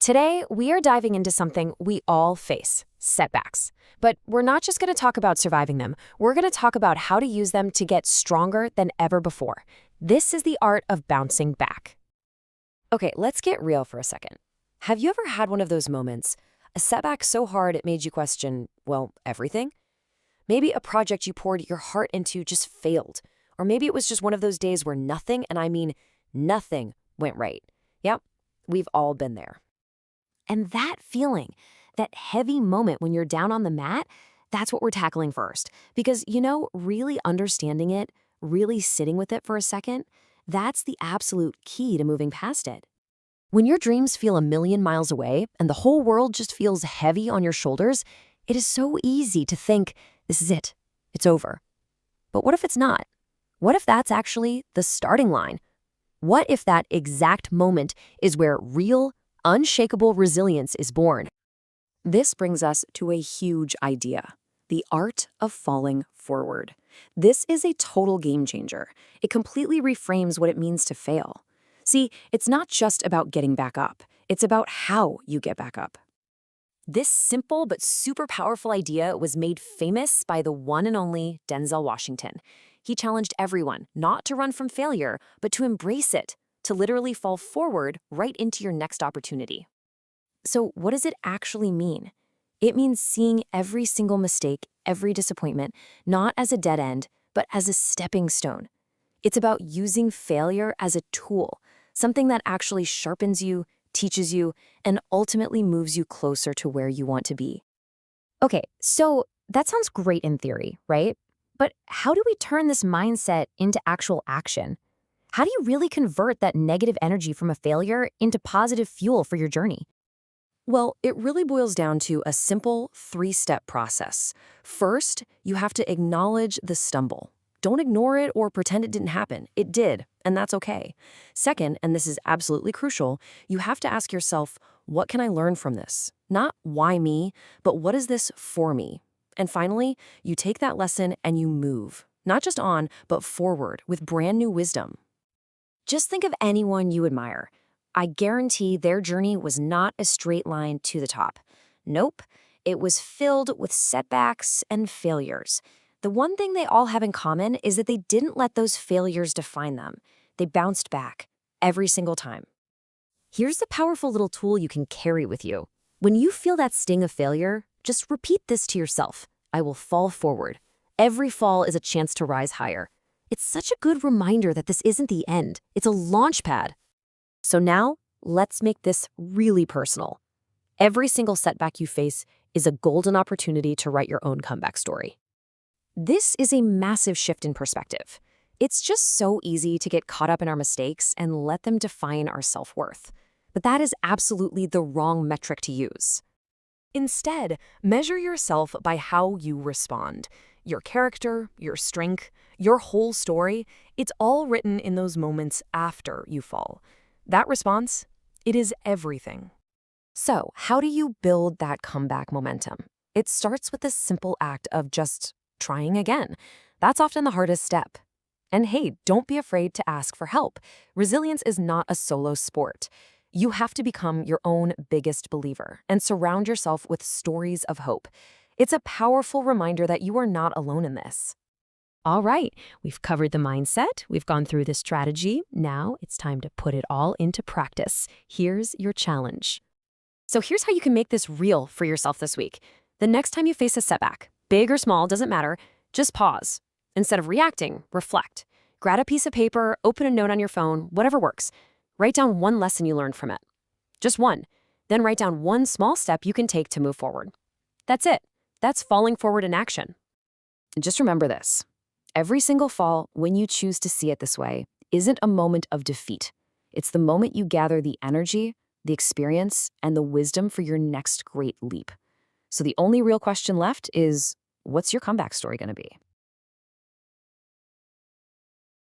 Today, we are diving into something we all face, setbacks. But we're not just going to talk about surviving them. We're going to talk about how to use them to get stronger than ever before. This is the art of bouncing back. Okay, let's get real for a second. Have you ever had one of those moments, a setback so hard it made you question, well, everything? Maybe a project you poured your heart into just failed. Or maybe it was just one of those days where nothing, and I mean nothing, went right. Yep, we've all been there. And that feeling, that heavy moment when you're down on the mat, that's what we're tackling first. Because, really understanding it, really sitting with it for a second, that's the absolute key to moving past it. When your dreams feel a million miles away and the whole world just feels heavy on your shoulders, it is so easy to think, this is it, it's over. But what if it's not? What if that's actually the starting line? What if that exact moment is where real, unshakable resilience is born? This brings us to a huge idea, the art of falling forward. This is a total game changer. It completely reframes what it means to fail. See, it's not just about getting back up. It's about how you get back up. This simple but super powerful idea was made famous by the one and only Denzel Washington. He challenged everyone not to run from failure, but to embrace it, to literally fall forward right into your next opportunity. So what does it actually mean? It means seeing every single mistake, every disappointment, not as a dead end, but as a stepping stone. It's about using failure as a tool, something that actually sharpens you, teaches you, and ultimately moves you closer to where you want to be. Okay, so that sounds great in theory, right? But how do we turn this mindset into actual action? How do you really convert that negative energy from a failure into positive fuel for your journey? Well, it really boils down to a simple 3-step process. First, you have to acknowledge the stumble. Don't ignore it or pretend it didn't happen. It did, and that's okay. Second, and this is absolutely crucial, you have to ask yourself, what can I learn from this? Not why me, but what is this for me? And finally, you take that lesson and you move, not just on, but forward with brand new wisdom. Just think of anyone you admire. I guarantee their journey was not a straight line to the top. Nope, it was filled with setbacks and failures. The one thing they all have in common is that they didn't let those failures define them. They bounced back every single time. Here's a powerful little tool you can carry with you. When you feel that sting of failure, just repeat this to yourself. I will fall forward. Every fall is a chance to rise higher. It's such a good reminder that this isn't the end. It's a launch pad. So now, let's make this really personal. Every single setback you face is a golden opportunity to write your own comeback story. This is a massive shift in perspective. It's just so easy to get caught up in our mistakes and let them define our self-worth. But that is absolutely the wrong metric to use. Instead, measure yourself by how you respond. Your character, your strength, your whole story, it's all written in those moments after you fall. That response, it is everything. So, how do you build that comeback momentum? It starts with the simple act of just trying again. That's often the hardest step. And hey, don't be afraid to ask for help. Resilience is not a solo sport. You have to become your own biggest believer and surround yourself with stories of hope. It's a powerful reminder that you are not alone in this. All right, we've covered the mindset, we've gone through the strategy. Now it's time to put it all into practice. Here's your challenge. So here's how you can make this real for yourself this week. The next time you face a setback, big or small, doesn't matter, just pause. Instead of reacting, reflect. Grab a piece of paper, open a note on your phone, whatever works. Write down one lesson you learned from it. Just one. Then write down one small step you can take to move forward. That's it. That's falling forward in action. And just remember this. Every single fall, when you choose to see it this way, isn't a moment of defeat. It's the moment you gather the energy, the experience, and the wisdom for your next great leap. So the only real question left is, what's your comeback story going to be?